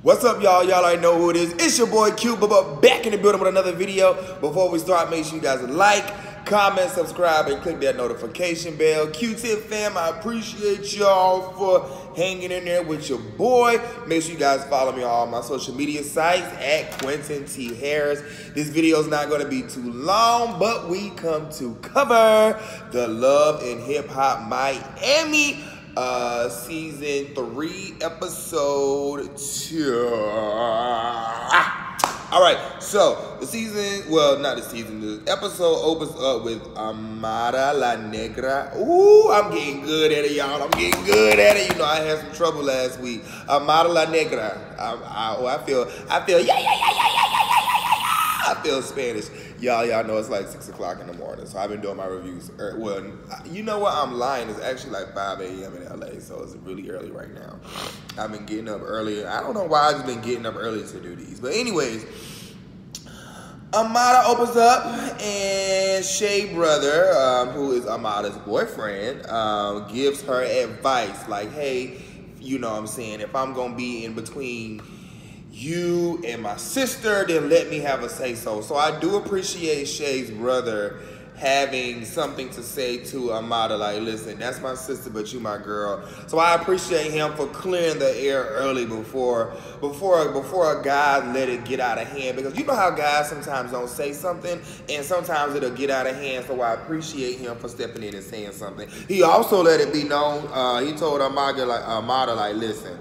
What's up, y'all? Y'all already know who it is. It's your boy Q, but back in the building with another video. Before we start, make sure you guys like, comment, subscribe, and click that notification bell. Q-Tip fam, I appreciate y'all for hanging in there with your boy. Make sure you guys follow me on all my social media sites at Quentin T. Harris. This video is not going to be too long, but we come to cover the Love and Hip Hop Miami Season 3, Episode 2. All right, so the season, well, not the season, the episode opens up with Amara La Negra. Ooh, I'm getting good at it, y'all. I'm getting good at it. You know, I had some trouble last week. Amara La Negra. I feel, I feel Spanish. Y'all know it's like 6 o'clock in the morning, so I've been doing my reviews. Well, you know what? I'm lying. It's actually like 5 a.m. in LA, so it's really early right now. I've been getting up early. I don't know why I've just been getting up early to do these. But anyways, Amada opens up, and Shay Brother, who is Amada's boyfriend, gives her advice. Like, hey, you know what I'm saying, if I'm going to be in between you and my sister, then let me have a say-so. So I do appreciate Shay's brother having something to say to Amada, like, listen, that's my sister, but you my girl. So I appreciate him for clearing the air early before a guy let it get out of hand, because you know how guys sometimes don't say something, and sometimes it'll get out of hand. So I appreciate him for stepping in and saying something. He also let it be known, he told Amada, like, listen,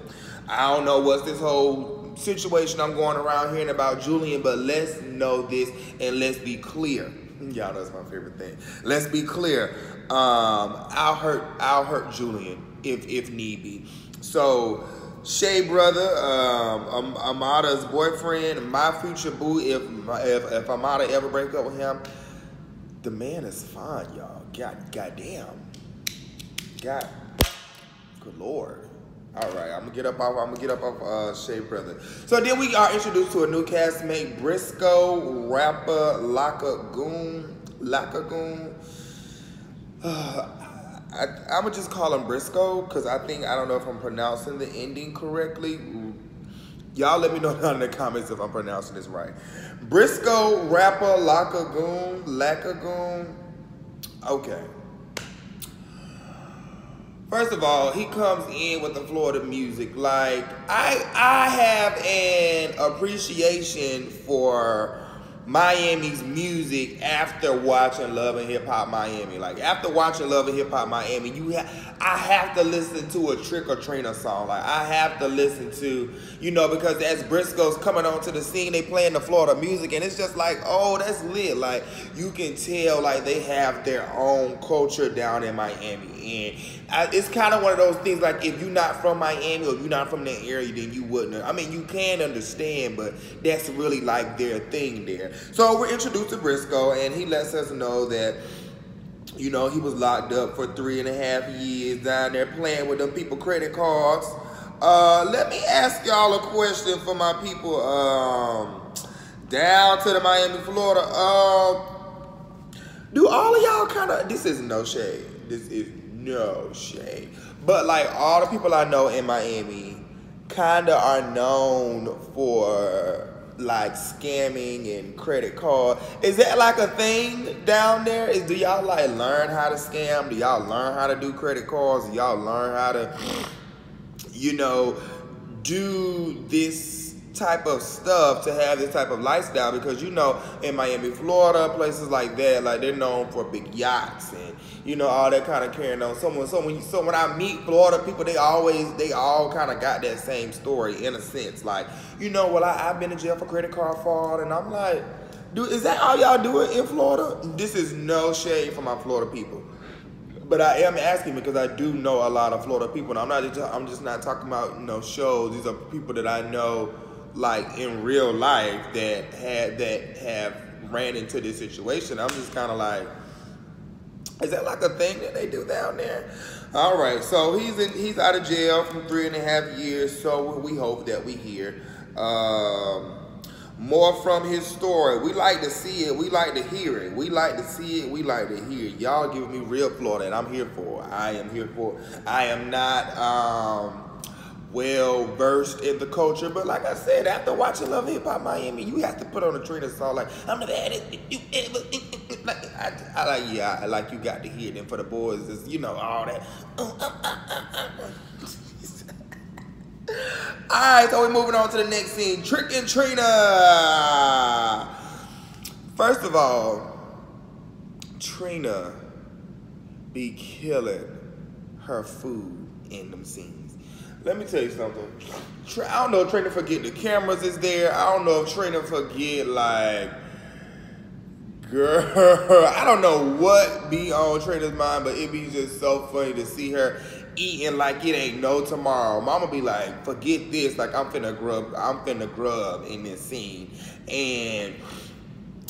I don't know what's this whole situation I'm going around hearing about Julian, but let's know this and let's be clear. Y'all know that's my favorite thing. Let's be clear. I'll hurt Julian if need be. So Shay Brother, Amada's boyfriend, my future boo, if Amada ever break up with him, the man is fine, y'all. Goddamn. Good Lord. All right, I'm gonna get up off Shay Brother. So then we are introduced to a new castmate, Briscoe, rapper Lakagoon. I'm gonna just call him Briscoe because I don't know if I'm pronouncing the ending correctly. Y'all let me know down in the comments if I'm pronouncing this right. Briscoe, rapper Lakagoon. Okay. First of all, he comes in with the Florida music. Like, I have an appreciation for Miami's music after watching Love and Hip Hop Miami. Like, after watching Love and Hip Hop Miami, I have to listen to a Trick or Trina song. Like, I have to listen to, you know, because as Briscoe's coming onto the scene, they playing the Florida music, and it's just like, oh, that's lit. Like, you can tell, like, they have their own culture down in Miami, and it's kind of one of those things, like, if you're not from Miami or you're not from that area, then you wouldn't. I mean, you can understand, but that's really, like, their thing there. So we're introduced to Briscoe, and he lets us know that, you know, he was locked up for 3.5 years down there playing with them people credit cards. Let me ask y'all a question for my people down to the Miami, Florida. Do all of y'all kind of, this is no shade. This is no shade. But like all the people I know in Miami kind of are known for like scamming and credit card. Is that like a thing down there? Do y'all like learn how to scam? Do y'all learn how to do credit cards? Do y'all learn how to, you know, do this type of stuff to have this type of lifestyle? Because, you know, in Miami, Florida, places like that, like they're known for big yachts and, you know, all that kind of carrying on. So when I meet Florida people, they all kind of got that same story in a sense. Like, you know, well, I've been in jail for credit card fraud, and I'm like, dude, is that all y'all doing in Florida? This is no shade for my Florida people. But I am asking because I do know a lot of Florida people, and I'm just not talking about, you know, shows. These are people that I know, like in real life, that have ran into this situation. I'm just kind of like, is that like a thing that they do down there? All right, so he's out of jail from 3.5 years. So we hope that we hear more from his story. We like to see it. We like to hear it. We like to see it. We like to hear it. Y'all giving me real Florida, and I'm here for it. I am here for it. I am not well versed in the culture. But like I said, after watching Love Hip Hop Miami, you have to put on a Trina song like I'm never had it. You ever? I like you got to hear them for the boys. Is all that. All right, so we're moving on to the next scene. Trick and Trina. First of all, Trina be killing her food in them scenes. Let me tell you something. I don't know if Trina forget the cameras is there. I don't know if Trina forget, like, girl, I don't know what be on Trina's mind, but it be just so funny to see her eating like it ain't no tomorrow. Mama be like, forget this, like I'm finna grub in this scene. And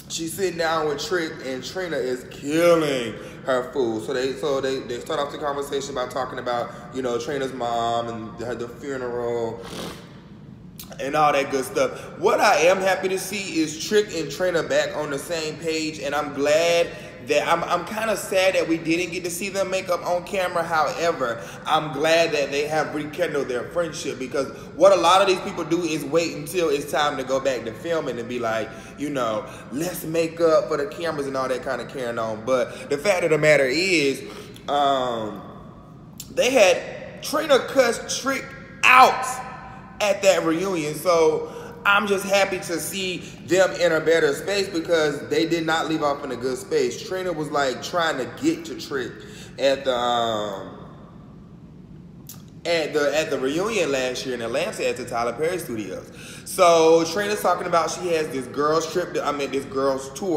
she's sitting down with Trick, and Trina is killing her food. So they start off the conversation by talking about, Trina's mom and the funeral and all that good stuff. What I am happy to see is Trick and Trina back on the same page, and I'm glad that I'm kind of sad that we didn't get to see them make up on camera. However, I'm glad that they have rekindled their friendship, because what a lot of these people do is wait until it's time to go back to filming and be like, let's make up for the cameras and all that kind of carrying on. But the fact of the matter is, they had Trina cuss Trick out at that reunion. So I'm just happy to see them in a better space, because they did not leave off in a good space. Trina was like trying to get to Trick at the reunion last year in Atlanta at the Tyler Perry Studios. So Trina's talking about she has this girls tour,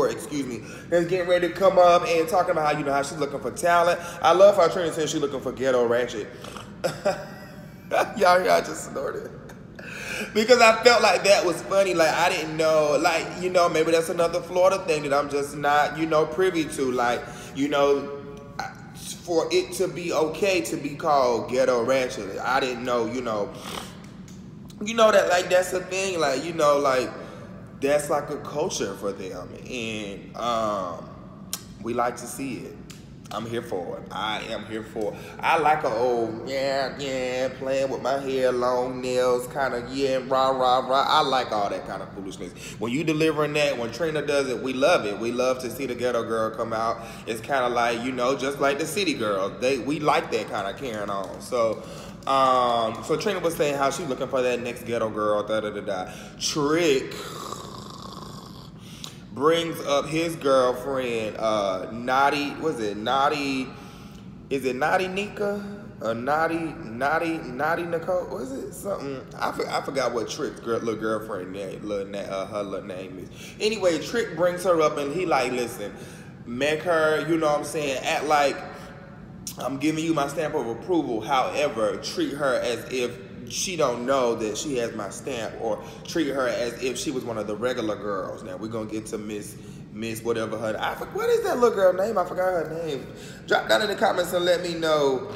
that's getting ready to come up, and talking about how she's looking for talent. I love how Trina says she's looking for ghetto ratchet. Y'all just snorted. Because I felt like that was funny. Like, I didn't know, maybe that's another Florida thing that I'm just not, privy to. Like, for it to be okay to be called ghetto ratchet. I didn't know, that, like, that's a thing. Like, that's like a culture for them. And we like to see it. I'm here for it. I am here for it. I like an old, playing with my hair, long nails, kind of, rah. I like all that kind of foolishness. When you delivering that, when Trina does it, we love it. We love to see the ghetto girl come out. It's kind of like, just like the city girls. We like that kind of carrying on. So Trina was saying how she's looking for that next ghetto girl, Trick brings up his girlfriend, Naughty Nika? Or Naughty Nicole? Was it something? I forgot what Trick's little girlfriend name, her little name is. Anyway, Trick brings her up, and he like, listen, make her, act like I'm giving you my stamp of approval. However, treat her as if she don't know that she has my stamp, or treat her as if she was one of the regular girls. Now we're gonna get to Miss whatever her. What is that little girl name? I forgot her name. Drop down in the comments and let me know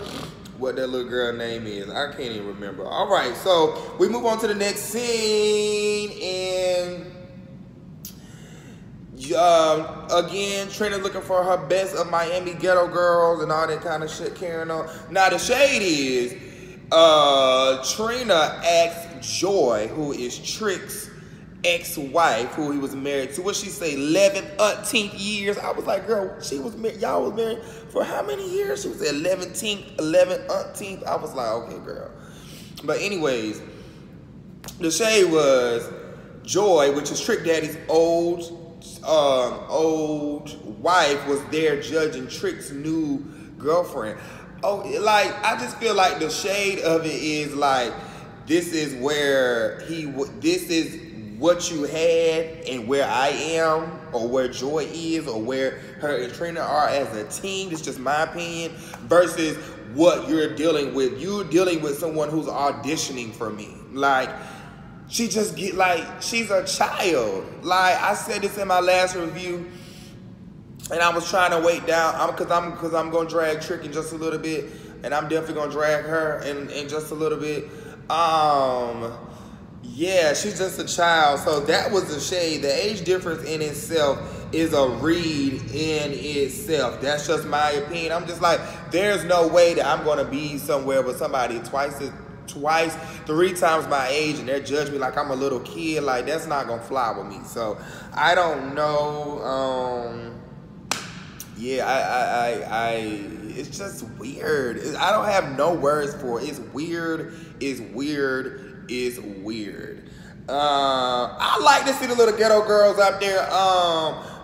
what that little girl name is. I can't even remember. All right, so we move on to the next scene, and again, Trina looking for her best of Miami ghetto girls and all that kind of shit carrying on. Now the shade is, Trina asked Joy, who is Trick's ex-wife, who he was married to, what she say, 11th years. I was like, girl, y'all was married for how many years? She was 11th. I was like, okay, girl. But anyways, the shade was Joy, which is Trick Daddy's old wife, was there judging Trick's new girlfriend. Oh, like, I just feel like the shade of it is like, this is what you had and where I am, or where Joy is, or where her and Trina are as a team. It's just my opinion, versus what you're dealing with. You're dealing with someone who's auditioning for me. Like, she just she's a child. Like, I said this in my last review, and I was trying to wait down, because I'm going to drag Trick in just a little bit, and I'm definitely going to drag her in just a little bit. Yeah, she's just a child. So that was the shade. The age difference in itself is a read in itself. That's just my opinion. I'm just like, there's no way that I'm going to be somewhere with somebody twice twice, 3 times my age, and they judge me like I'm a little kid. Like, that's not gonna fly with me. So I don't know. Yeah, it's just weird. I don't have no words for it. It's weird. It's weird. It's weird. I like to see the little ghetto girls out there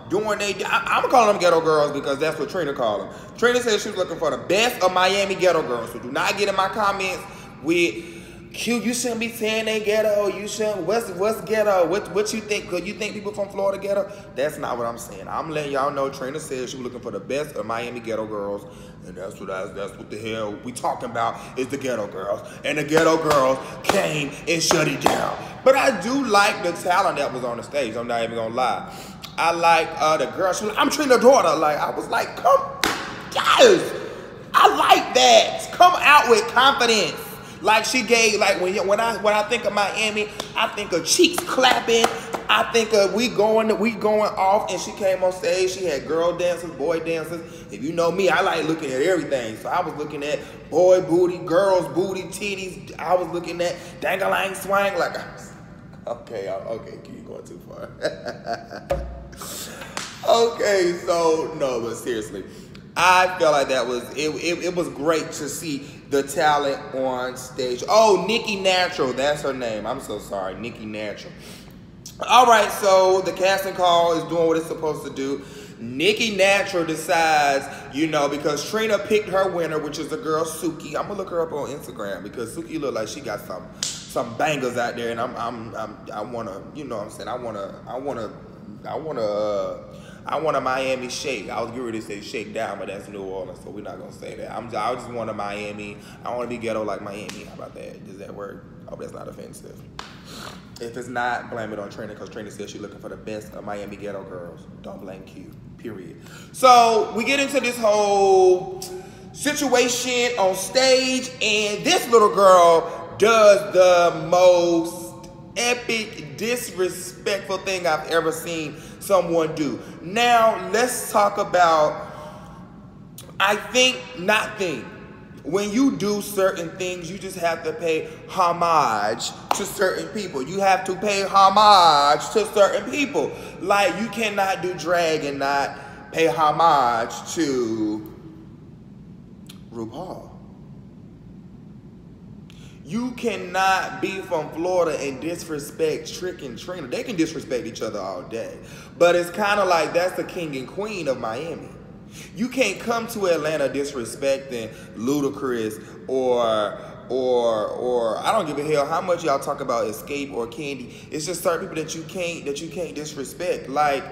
doing I'm calling them ghetto girls because that's what Trina called them. Trina said she was looking for the best of Miami ghetto girls. So do not get in my comments with Q, you shouldn't be saying they ghetto. You shouldn't. What's ghetto? What you think? Could you think people from Florida ghetto? That's not what I'm saying. I'm letting y'all know. Trina said she was looking for the best of Miami ghetto girls, and that's what the hell we talking about is the ghetto girls. And the ghetto girls came and shut it down. But I do like the talent that was on the stage. I'm not even gonna lie. I like the girl. She was like, I'm Trina's daughter. Like, I was like, come, yes, I like that. Come out with confidence. Like she gave, like when I think of Miami, I think of cheeks clapping. I think of we going off, and she came on stage. She had girl dancers, boy dancers. If you know me, I like looking at everything. So I was looking at boy booty, girls booty, titties. I was looking at dang-a-lang swang. Like, okay, keep going too far. Okay, so no, but seriously, I felt like that was it was great to see the talent on stage. Oh, Nikki Natural, that's her name. I'm so sorry, Nikki Natural. All right, so the casting call is doing what it's supposed to do. Nikki Natural decides, because Trina picked her winner, which is the girl Suki. I'm gonna look her up on Instagram because Suki look like she got some bangers out there, and I wanna, what I'm saying, I want a Miami shake. I was getting ready to say shake down, but that's New Orleans, so we're not gonna say that. I just want a Miami. I want to be ghetto like Miami. How about that? Does that work? I hope that's not offensive. If it's not, blame it on Trina, because Trina says she's looking for the best of Miami ghetto girls. Don't blame Q. Period. So we get into this whole situation on stage, and this little girl does the most epic, disrespectful thing I've ever seen someone do. Now, let's talk about, when you do certain things, you just have to pay homage to certain people. You have to pay homage to certain people. Like, you cannot do drag and not pay homage to RuPaul. You cannot be from Florida and disrespect Trick and Trina. They can disrespect each other all day. But it's kind of like that's the king and queen of Miami. You can't come to Atlanta disrespecting Ludacris or I don't give a hell how much y'all talk about Escape or Candy. It's just certain people that you can't disrespect. Like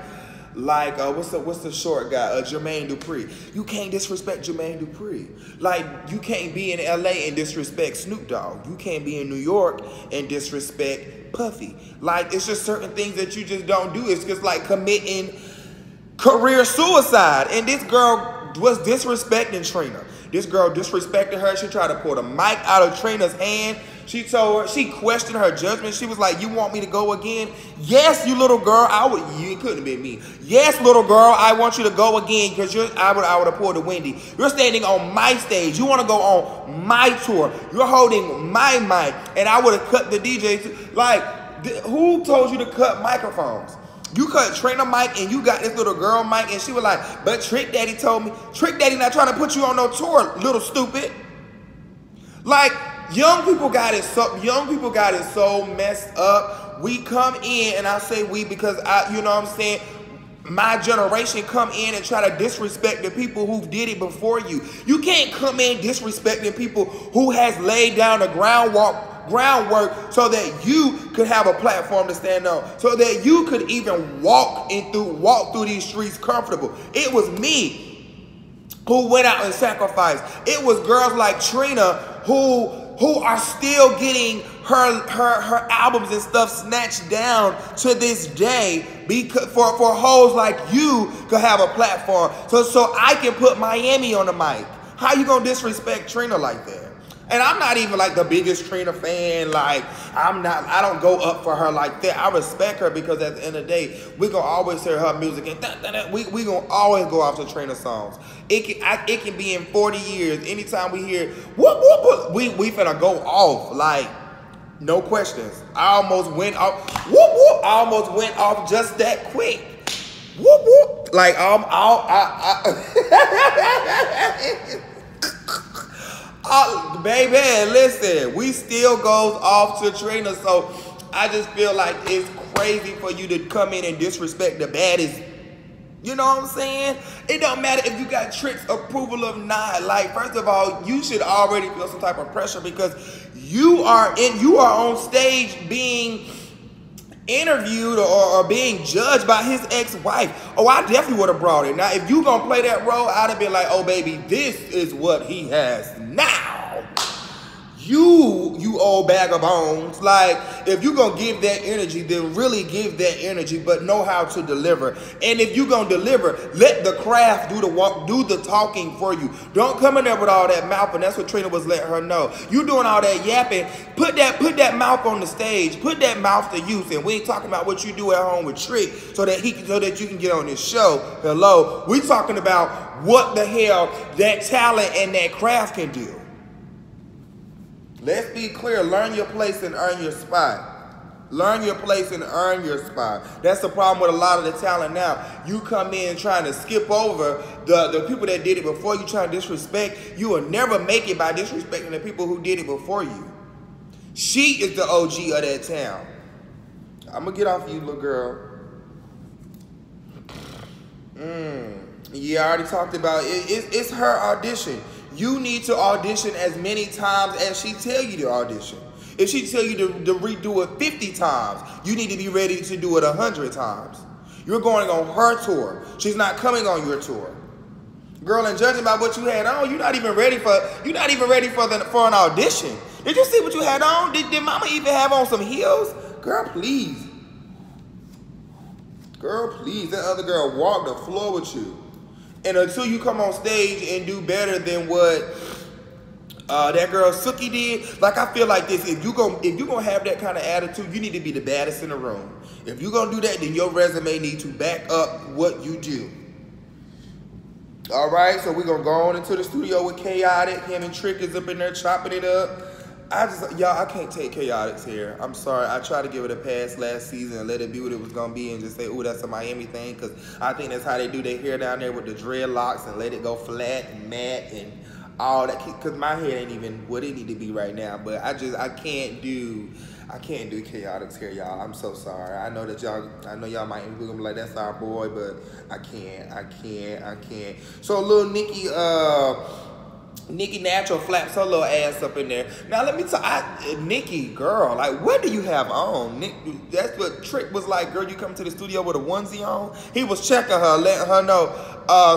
what's the short guy? Jermaine Dupri. You can't disrespect Jermaine Dupri. Like, you can't be in LA and disrespect Snoop Dogg. You can't be in New York and disrespect Puffy. Like, it's just certain things that you just don't do. It's just like committing career suicide. And this girl was disrespecting Trina. This girl disrespected her. She tried to pull the mic out of Trina's hand. She told her, she questioned her judgment. She was like, you want me to go again? Yes, you little girl. You couldn't have been me. Yes, little girl, I want you to go again because I would have pulled a Wendy. You're standing on my stage. You want to go on my tour. You're holding my mic. And I would have cut the DJ. Like, who told you to cut microphones? You cut Trina mic and you got this little girl mic, and she was like, but Trick Daddy told me. Trick Daddy not trying to put you on no tour, little stupid. Like, young people got it so messed up. We come in, and I say we because my generation come in and try to disrespect the people who did it before you. You can't come in disrespecting people who has laid down the groundwork so that you could have a platform to stand on, so that you could even walk through these streets comfortable. It was me who went out and sacrificed. It was girls like Trina who are still getting her albums and stuff snatched down to this day because for hoes like you could have a platform. So I can put Miami on the mic. How you gonna disrespect Trina like that? And I'm not even like the biggest Trina fan. Like, I don't go up for her like that. I respect her because at the end of the day, we gonna always hear her music and we gonna always go off to Trina songs. It can be in 40 years. Anytime we hear whoop whoop, we finna go off. Like, no questions. I almost went off. Whoop whoop. I almost went off just that quick. Whoop whoop. Like baby, listen, we still goes off to Trina, so I just feel like it's crazy for you to come in and disrespect the baddest. You know what I'm saying? It don't matter if you got Trick's approval or not. Like, first of all, you should already feel some type of pressure because you are on stage being interviewed or being judged by his ex-wife. Oh, I definitely would have brought it. Now, if you gonna play that role, I'd have been like, oh, baby, this is what he has now. You old bag of bones. Like, if you gonna give that energy, then really give that energy, but know how to deliver. And if you gonna deliver, let the craft do the talking for you. Don't come in there with all that mouth, and that's what Trina was letting her know. You doing all that yapping, put that mouth on the stage, put that mouth to use, and we ain't talking about what you do at home with Trick so that you can get on this show. Hello, we talking about what the hell that talent and that craft can do. Let's be clear. Learn your place and earn your spot. Learn your place and earn your spot. That's the problem with a lot of the talent now. You come in trying to skip over the people that did it before you, trying to disrespect. You will never make it by disrespecting the people who did it before you. She is the OG of that town. I'm going to get off you, little girl. Yeah, I already talked about it. It's her audition. You need to audition as many times as she tell you to audition. If she tell you to redo it 50 times, you need to be ready to do it 100 times. You're going on her tour. She's not coming on your tour. Girl, and judging by what you had on, you're not even ready for an audition. Did you see what you had on? Did mama even have on some heels? Girl, please. Girl, please. That other girl walked the floor with you. And until you come on stage and do better than what that girl Suki did, like, I feel like this: if you gonna have that kind of attitude, you need to be the baddest in the room. If you're gonna do that, then your resume needs to back up what you do. All right, so we're gonna go on into the studio with Chaotic. Him and Trick is up in there chopping it up. I can't take Chaotic's hair. I'm sorry. I tried to give it a pass last season and let it be what it was going to be and just say, oh, that's a Miami thing, because I think that's how they do their hair down there with the dreadlocks and let it go flat and matte and all that, because my hair ain't even what it need to be right now. But I can't do Chaotic's hair, y'all. I'm so sorry. I know y'all might be gonna be like, that's our boy, but I can't. So little Nikki Natural flaps her little ass up in there. Now let me tell Nikki, girl, like, what do you have on? That's what Trick was like, girl, you come to the studio with a onesie on? He was checking her, letting her know,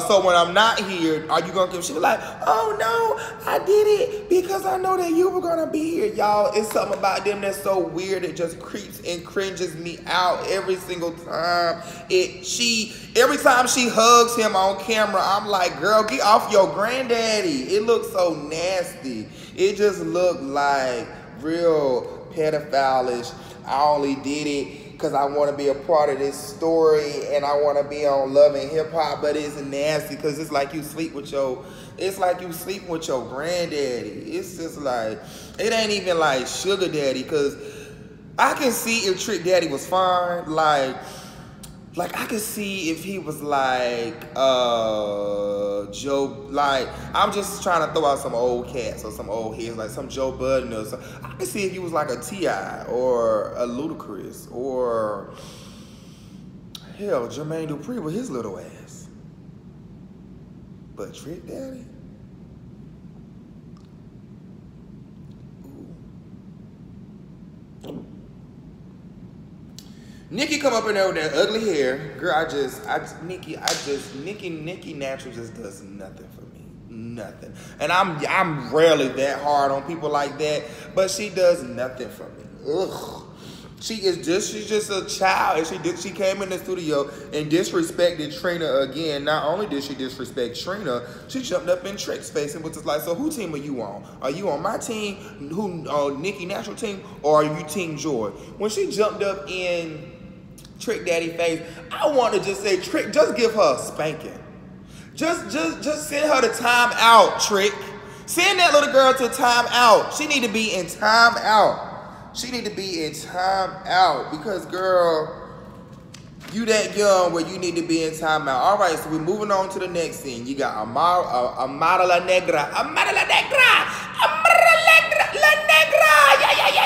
so when I'm not here, are you gonna give? She was like, oh no, I did it because I know that you were gonna be here. Y'all, it's something about them that's so weird, it just creeps and cringes me out every single time. Every time she hugs him on camera, I'm like, girl, get off your granddaddy. It looks so nasty. It just looked like real pedophile-ish. I only did it because I want to be a part of this story and I want to be on Love and Hip Hop, but it's nasty because it's like you sleep with your granddaddy. It's just like, it ain't even like sugar daddy, because I can see if Trick Daddy was fine, like I could see if he was like Joe, like, I'm just trying to throw out some old cats or some old heads, like some Joe Budden or something. I could see if he was like a T.I. or a Ludacris or hell, Jermaine Dupri with his little ass. But Trick Daddy? Ooh. Nikki come up in there with that ugly hair. Girl, Nikki Natural just does nothing for me. Nothing. And I'm rarely that hard on people like that, but she does nothing for me. Ugh. she's just a child, and she came in the studio and disrespected Trina again. Not only did she disrespect Trina, she jumped up in Trick's face and was just like, so who team are you on? Are you on my team, Nicki Natural team, or are you Team Joy? When she jumped up in Trick Daddy face, I want to just say, Trick, just give her a spanking. Just send her to time out, Trick. Send that little girl to time out. She need to be in time out. She need to be in time out because, girl, you that young where you need to be in time out. All right, so we're moving on to the next scene. You got Amara La Negra. Amara La Negra. Amara La Negra.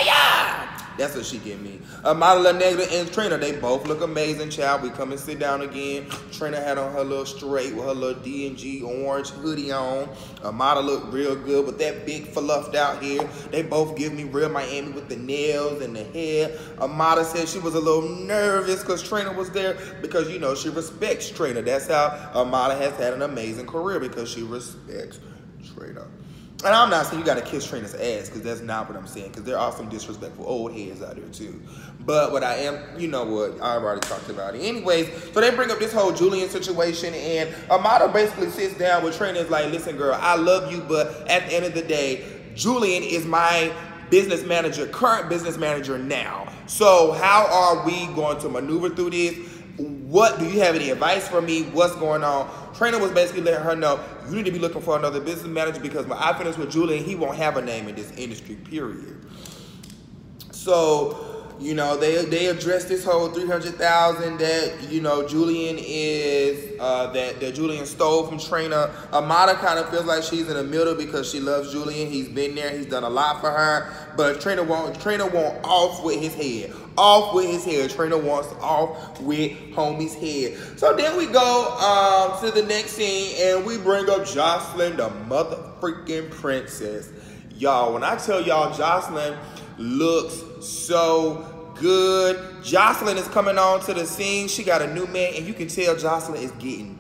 Yeah. That's what she give me. Amara La Negra and Trina, they both look amazing, child. We come and sit down again. Trina had on her little straight with her little D&G orange hoodie on. Amara looked real good with that big fluffed out hair. They both give me real Miami with the nails and the hair. Amara said she was a little nervous because Trina was there because, you know, she respects Trina. That's how Amara has had an amazing career, because she respects Trina. And I'm not saying you got to kiss Trina's ass, because that's not what I'm saying, because there are some disrespectful old heads out there too. But what I am, you know what, I've already talked about it. Anyways, so they bring up this whole Julian situation, and Amada basically sits down with Trina and is like, listen, girl, I love you, but at the end of the day, Julian is my business manager, current business manager now. So how are we going to maneuver through this? What, do you have any advice for me? What's going on? Trina was basically letting her know, you need to be looking for another business manager, because when I finish with Julian, he won't have a name in this industry, period. So, you know, they addressed this whole $300,000 that, you know, Julian is, that Julian stole from Trina. Amada kind of feels like she's in the middle because she loves Julian. He's been there. He's done a lot for her. But Trina won't off with his head. Off with his head. Trina wants off with homie's head. So then we go to the next scene, and we bring up Jocelyn, the mother freaking princess. Y'all, when I tell y'all Jocelyn looks so good. Jocelyn is coming on to the scene. She got a new man, and you can tell Jocelyn is getting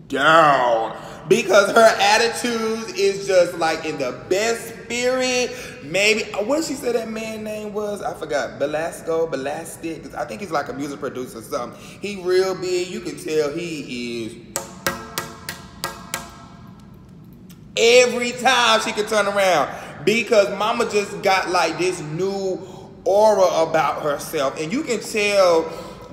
down because her attitude is just like in the best spirit. Maybe, what did she say that man's name was? I forgot. Belastic. I think he's like a music producer or something. He real big. You can tell he is. Every time she can turn around, because mama just got like this new aura about herself, and you can tell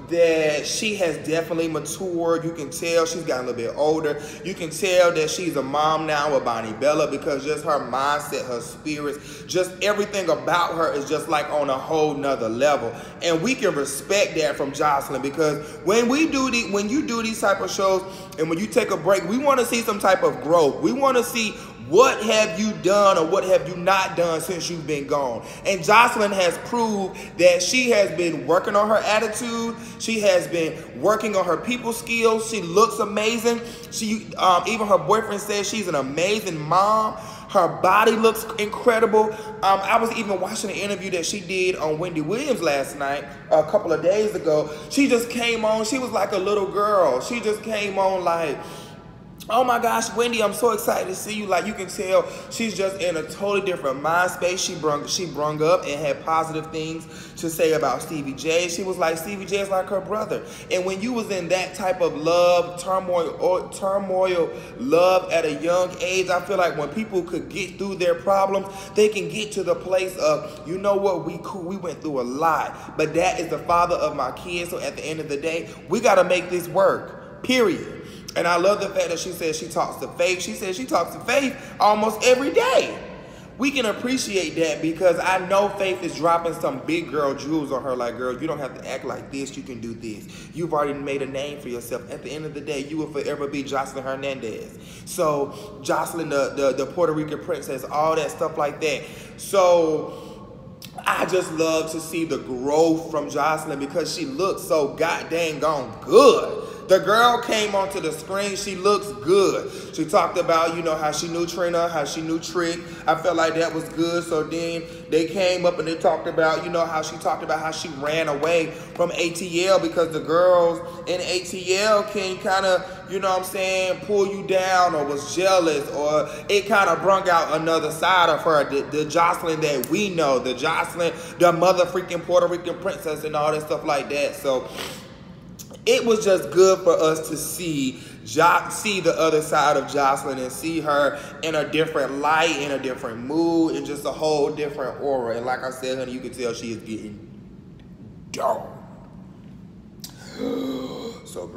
that she has definitely matured. You can tell she's gotten a little bit older. You can tell that she's a mom now with Bonnie Bella, because just her mindset, her spirits, just everything about her is just like on a whole nother level. And we can respect that from Jocelyn, because when you do these type of shows and when you take a break, we want to see some type of growth. We want to see what have you done or what have you not done since you've been gone. And Jocelyn has proved that she has been working on her attitude. She has been working on her people skills. She looks amazing. She even her boyfriend says she's an amazing mom. Her body looks incredible. I was even watching an interview that she did on Wendy Williams last night, a couple of days ago. She just came on. She was like a little girl. She just came on like, oh my gosh, Wendy, I'm so excited to see you. Like, you can tell she's just in a totally different mind space. She brung up and had positive things to say about Stevie J. She was like, Stevie J is like her brother. And when you was in that type of love, turmoil, love at a young age, I feel like when people could get through their problems, they can get to the place of, you know what, we went through a lot, but that is the father of my kids. So at the end of the day, we got to make this work, period. And I love the fact that she says she talks to Faith. She says she talks to Faith almost every day. We can appreciate that, because I know Faith is dropping some big girl jewels on her. Like, girl, you don't have to act like this. You can do this. You've already made a name for yourself. At the end of the day, you will forever be Jocelyn Hernandez. So Jocelyn, the Puerto Rican princess, all that stuff like that. So I just love to see the growth from Jocelyn, because she looks so goddamn gone good. look. The girl came onto the screen. She looks good. She talked about, you know, how she knew Trina, how she knew Trick. I felt like that was good. So then they came up and they talked about, you know, how she talked about how she ran away from ATL because the girls in ATL can kind of, you know what I'm saying, pull you down, or was jealous, or it kind of brung out another side of her, the Jocelyn that we know, the Jocelyn, the mother freaking Puerto Rican princess and all that stuff like that. So it was just good for us to see the other side of Jocelyn and see her in a different light, in a different mood, in just a whole different aura. And like I said, honey, you can tell she is getting down. So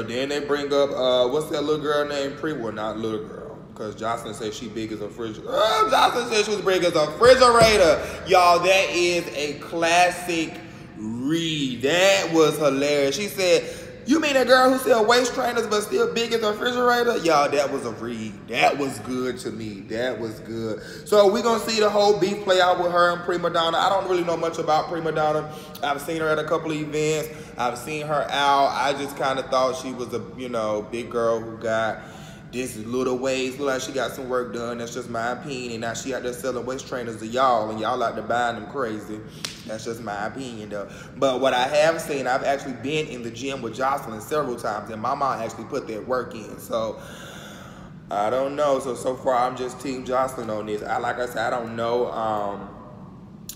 then they bring up, what's that little girl named Well, not little girl, because Jocelyn said she big as a refrigerator. Jocelyn said she was big as a refrigerator. Y'all, that is a classic read. That was hilarious. She said, you mean that girl who sell waist trainers but still big as a refrigerator? Y'all, that was a read. That was good to me. That was good. So we're going to see the whole beef play out with her and Prima Donna. I don't really know much about Prima Donna. I've seen her at a couple of events. I've seen her out. I just kind of thought she was a, you know, big girl who got this little waist. Look like she got some work done. That's just my opinion. And now she out there selling waist trainers to y'all, and y'all like to buy them crazy. That's just my opinion, though. But what I have seen, I've actually been in the gym with Jocelyn several times, and my mom actually put that work in. So I don't know. So far, I'm just Team Jocelyn on this. Like I said, I don't know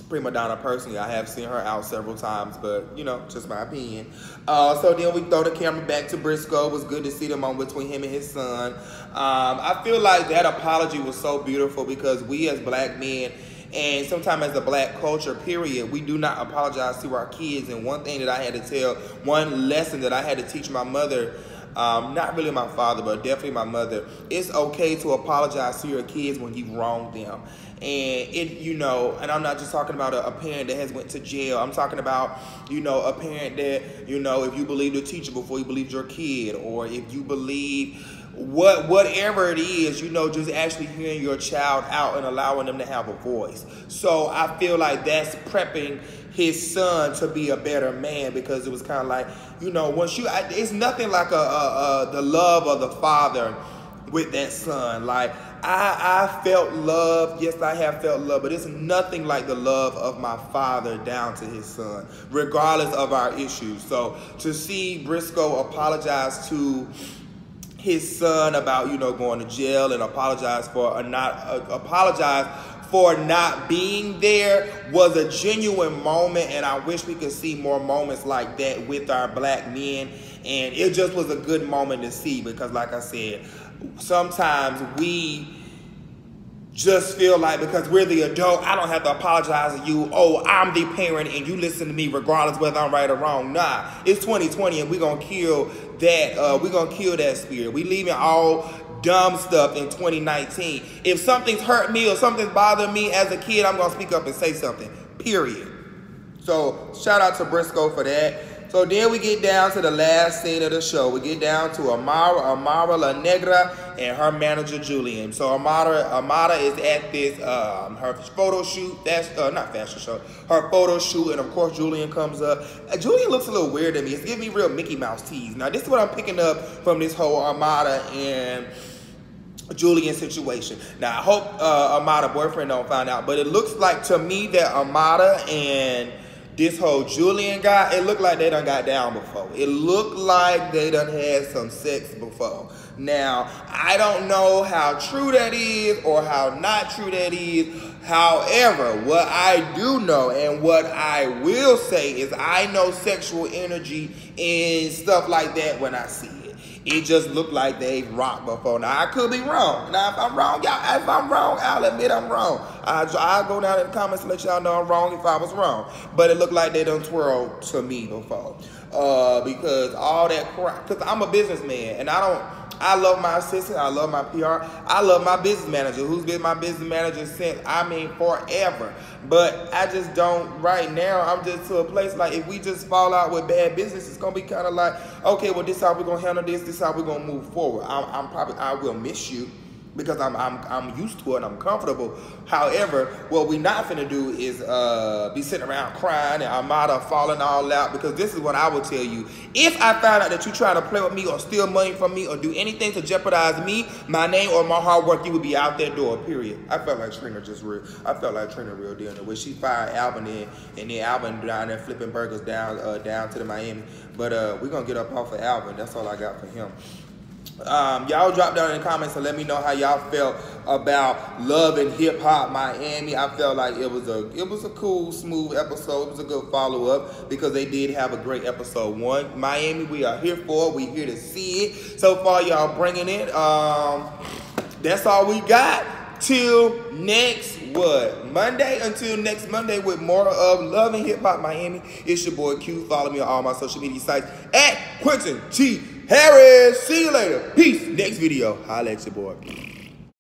Prima Donna personally. I have seen her out several times, but, you know, just my opinion. So then we throw the camera back to Briscoe. It was good to see the moment between him and his son. I feel like that apology was so beautiful because we as black men, and sometimes as a black culture, period, we do not apologize to our kids. And one thing that I had to tell, one lesson that I had to teach my mother, not really my father, but definitely my mother, it's okay to apologize to your kids when you wronged them. And it, you know, and I'm not just talking about a parent that has went to jail. I'm talking about, you know, a parent that, you know, if you believe the teacher before you believed your kid, or if you believe whatever it is, you know, just actually hearing your child out and allowing them to have a voice. So I feel like that's prepping his son to be a better man, because it was kind of like, you know, once it's nothing like the love of the father with that son. Like, I felt love. Yes, I have felt love, but it's nothing like the love of my father down to his son, regardless of our issues. So to see Briscoe apologize to his son about, you know, going to jail, and apologize for not being there, was a genuine moment. And I wish we could see more moments like that with our black men. And it just was a good moment to see, because like I said, sometimes we just feel like because we're the adult, I don't have to apologize to you. Oh, I'm the parent and you listen to me regardless whether I'm right or wrong. Nah, it's 2020 and we're going to kill that. We're going to kill that spirit. We leaving all dumb stuff in 2019. If something's hurt me or something's bothered me as a kid, I'm going to speak up and say something, period. So shout out to Briscoe for that. So then we get down to the last scene of the show. We get down to Amara La Negra and her manager Julian. So Amara is at this her photo shoot. That's not fashion show. Her photo shoot, and of course Julian comes up. Julian looks a little weird to me. It's giving me real Mickey Mouse tease. Now this is what I'm picking up from this whole Amara and Julian situation. Now I hope Amara boyfriend don't find out, but it looks like to me that Amara and this whole Julian guy, it looked like they done got down before. It looked like they done had some sex before. Now, I don't know how true that is or how not true that is. However, what I do know and what I will say is I know sexual energy and stuff like that when I see it. It just looked like they rocked before. Now, I could be wrong. Now, if I'm wrong, I'll admit I'm wrong. I'll go down in the comments and let y'all know I'm wrong if I was wrong. But it looked like they done twirled to me before. Because all that crap, because I'm a businessman and I love my assistant, I love my PR, I love my business manager, who's been my business manager since, forever. But I just don't, right now, I'm just to a place like, if we just fall out with bad business, it's going to be kind of like, okay, well, this is how we're going to handle this is how we're going to move forward. I will miss you, because I'm used to it and I'm comfortable. However, what we not finna do is be sitting around crying and Armada falling all out, because this is what I will tell you. If I find out that you trying to play with me or steal money from me or do anything to jeopardize me, my name or my hard work, you will be out that door, period. I felt like Trina real deal. The way she fired Alvin in, and then Alvin down there flipping burgers down to the Miami. But we're gonna get up off of Alvin. That's all I got for him. Y'all drop down in the comments and let me know how y'all felt about Love and Hip Hop Miami. I felt like it was a cool, smooth episode. It was a good follow-up because they did have a great episode 1. Miami, we are here for it. We here to see it. So far, y'all bringing it. That's all we got. Till next Monday. Until next Monday with more of Love and Hip Hop Miami. It's your boy Q. Follow me on all my social media sites at Quentin T. Harris. See you later. Peace. Next video. Holla at your boy.